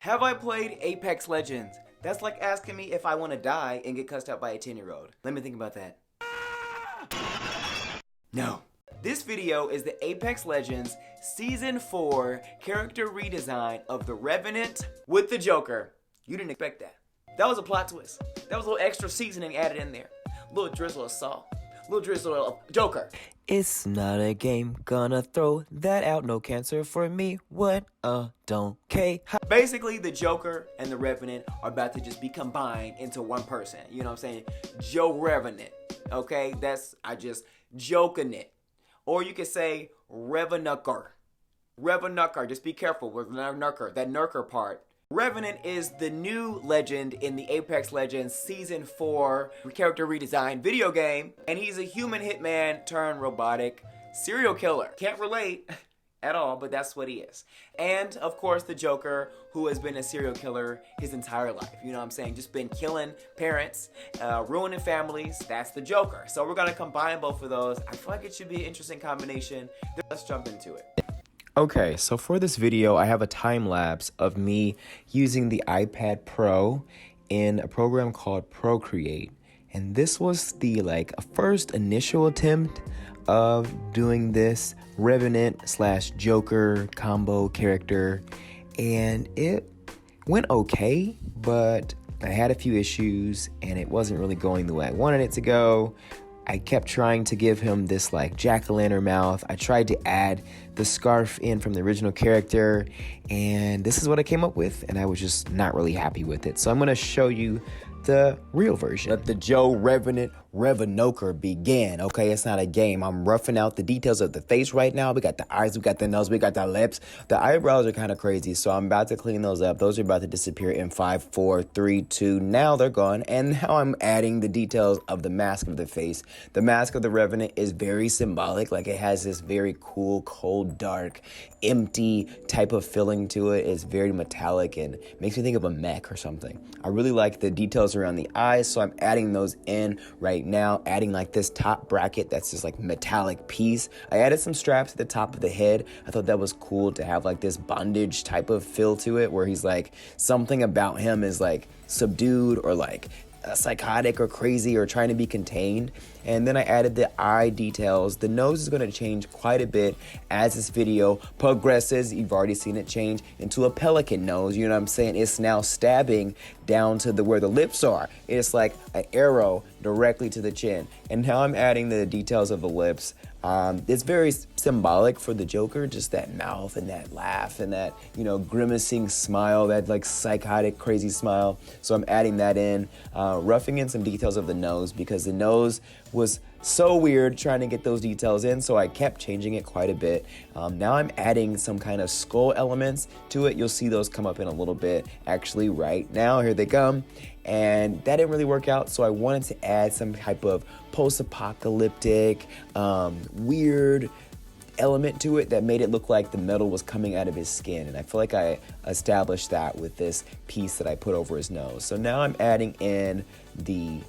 Have I played Apex Legends? That's like asking me if I want to die and get cussed out by a 10-year-old. Let me think about that. No. This video is the Apex Legends Season 4 character redesign of the Revenant with the Joker. You didn't expect that. That was a plot twist. That was a little extra seasoning added in there. A little drizzle of salt. A little drizzle of Joker. It's not a game, gonna throw that out, no cancer for me, what a donkey. Basically, the Joker and the Revenant are about to just be combined into one person. You know what I'm saying? Joe Revenant. Okay? I just joking it. Or you could say Revenucker. Revenucker. Just be careful with Nucker. That Nurker part. Revenant is the new legend in the Apex Legends Season 4 character redesign video game, and he's a human hitman turned robotic serial killer. Can't relate at all, but that's what he is. And, of course, the Joker, who has been a serial killer his entire life. You know what I'm saying? Just been killing parents, ruining families. That's the Joker. So we're going to combine both of those. I feel like it should be an interesting combination. Let's jump into it. Okay, so for this video, I have a time lapse of me using the iPad Pro in a program called Procreate. And this was the first initial attempt of doing this Revenant / Joker combo character. And it went okay, but I had a few issues and it wasn't really going the way I wanted it to go. I kept trying to give him this jack-o'-lantern mouth. I tried to add the scarf in from the original character, and this is what I came up with, and I was just not really happy with it. So I'm gonna show you the real version. Let the Joe Revenant Revenoker begin. Okay, it's not a game. I'm roughing out the details of the face right now. We got the eyes, we got the nose, we got the lips. The eyebrows are kind of crazy, so I'm about to clean those up. Those are about to disappear in 5, 4, 3, 2. Now they're gone, and now I'm adding the details of the mask of the face. The mask of the Revenant is very symbolic. It has this very cool, cold, dark, empty type of feeling to it. It's very metallic and makes me think of a mech or something. I really like the details around the eyes, so I'm adding those in right now, adding this top bracket that's this metallic piece. I added some straps at the top of the head. I thought that was cool to have this bondage type of feel to it, where he's something about him is subdued or psychotic or crazy or trying to be contained. And then I added the eye details. The nose is going to change quite a bit as this video progresses. You've already seen it change into a pelican nose. You know what I'm saying? It's now stabbing down to where the lips are. It's like an arrow directly to the chin. And now I'm adding the details of the lips. It's very symbolic for the Joker, just that mouth and that laugh and that, grimacing smile, that psychotic, crazy smile. So I'm adding that in, roughing in some details of the nose because the nose was so weird trying to get those details in, so I kept changing it quite a bit. Now I'm adding some kind of skull elements to it. You'll see those come up in a little bit. Actually, right now, here they come. And that didn't really work out, so I wanted to add some type of post-apocalyptic, weird element to it that made it look like the metal was coming out of his skin. And I feel like I established that with this piece that I put over his nose. So now I'm adding in the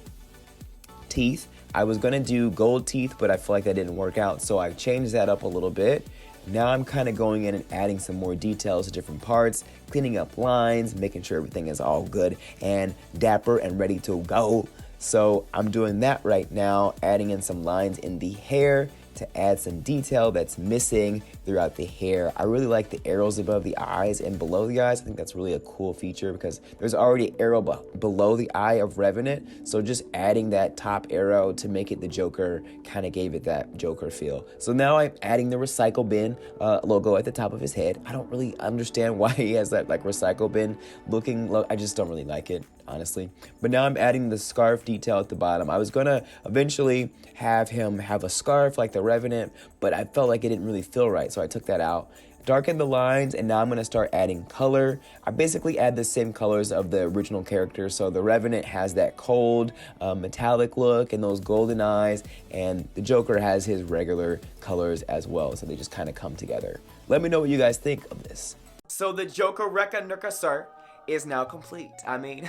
teeth. I was gonna do gold teeth, but I feel like that didn't work out, so I changed that up a little bit. Now I'm kind of going in and adding some more details to different parts, cleaning up lines, making sure everything is all good and dapper and ready to go. So I'm doing that right now, adding in some lines in the hair to add some detail that's missing throughout the hair. I really like the arrows above the eyes and below the eyes. I think that's really a cool feature because there's already an arrow below the eye of Revenant. So just adding that top arrow to make it the Joker kind of gave it that Joker feel. So now I'm adding the recycle bin logo at the top of his head. I don't really understand why he has that recycle bin looking look. I just don't really like it, honestly. But now I'm adding the scarf detail at the bottom. I was gonna eventually have him have a scarf like the Revenant, but I felt like it didn't really feel right, so I took that out. Darkened the lines, and now I'm gonna start adding color. I basically add the same colors of the original character, so the Revenant has that cold, metallic look and those golden eyes, and the Joker has his regular colors as well, so they just kind of come together. Let me know what you guys think of this. So the Joker Rekka Nurka Sir is now complete. I mean,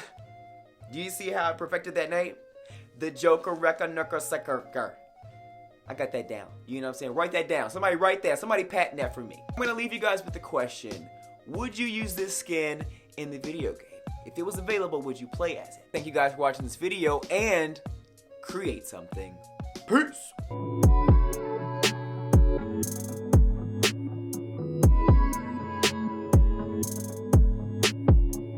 do you see how I perfected that name? The Joker Rekka Nurka Sir. I got that down. You know what I'm saying? Write that down. Somebody write that. Somebody patent that for me. I'm going to leave you guys with the question. Would you use this skin in the video game? If it was available, would you play as it? Thank you guys for watching this video and create something. Peace!